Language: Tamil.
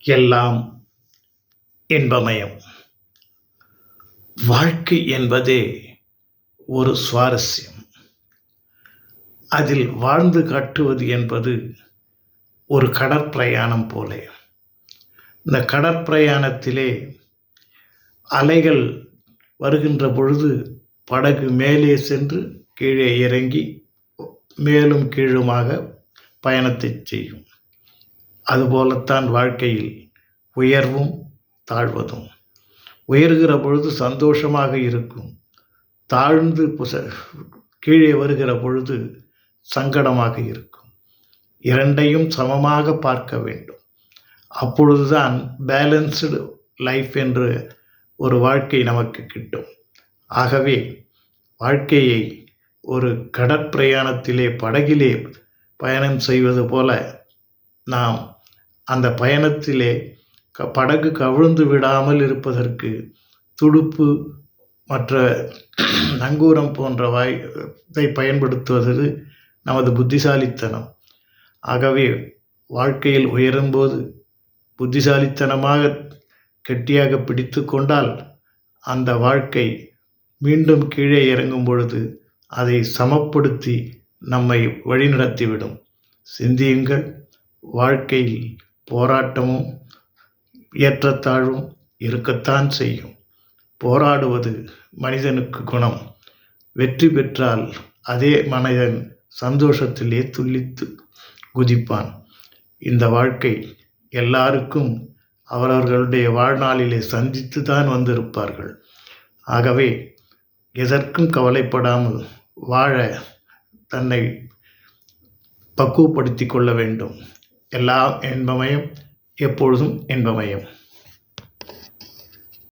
எல்லாம் இன்பமயம். வாழ்க்கை என்பதே ஒரு சுவாரஸ்யம். அதில் வாழ்ந்து காட்டுவது என்பது ஒரு கடற்பிரயாணம் போல. இந்த கடற்பிரயாணத்திலே அலைகள் வருகின்ற பொழுது படகு மேலே சென்று கீழே இறங்கி மேலும் கீழுமாக பயணத்தை செய்யும். அதுபோலத்தான் வாழ்க்கையில் உயர்வும் தாழ்வதும். உயர்கிற பொழுது சந்தோஷமாக இருக்கும், தாழ்ந்து கீழே வருகிற பொழுது சங்கடமாக இருக்கும். இரண்டையும் சமமாக பார்க்க வேண்டும். அப்பொழுதுதான் பேலன்ஸ்டு லைஃப் என்று ஒரு வாழ்க்கை நமக்கு கிட்டும். ஆகவே வாழ்க்கையை ஒரு கடற்பிரயாணத்திலே படகிலே பயணம் செய்வது போல நாம் அந்த பயணத்திலே படகு கவிழ்ந்து விடாமல் இருப்பதற்கு துடுப்பு மற்ற நங்கூரம் போன்ற இதை பயன்படுத்துவது நமது புத்திசாலித்தனம். ஆகவே வாழ்க்கையில் உயரும்போது புத்திசாலித்தனமாக கெட்டியாக பிடித்து கொண்டால் அந்த வாழ்க்கை மீண்டும் கீழே இறங்கும் பொழுது அதை சமப்படுத்தி நம்மை வழிநடத்திவிடும். சிந்தியுங்கள். வாழ்க்கையில் போராட்டமும் ஏற்றத்தாழ்வும் இருக்கத்தான் செய்யும். போராடுவது மனிதனுக்கு குணம். வெற்றி பெற்றால் அதே மனிதன் சந்தோஷத்திலே துள்ளித்து குதிப்பான். இந்த வாழ்க்கை எல்லாருக்கும் அவரவர்களுடைய வாழ்நாளிலே சந்தித்து தான் வந்திருப்பார்கள். ஆகவே எதற்கும் கவலைப்படாமல் வாழ தன்னை பக்குவப்படுத்தி கொள்ள வேண்டும். எல்லாம் இன்பமயம், எப்பொழுதும் இன்பமயம்.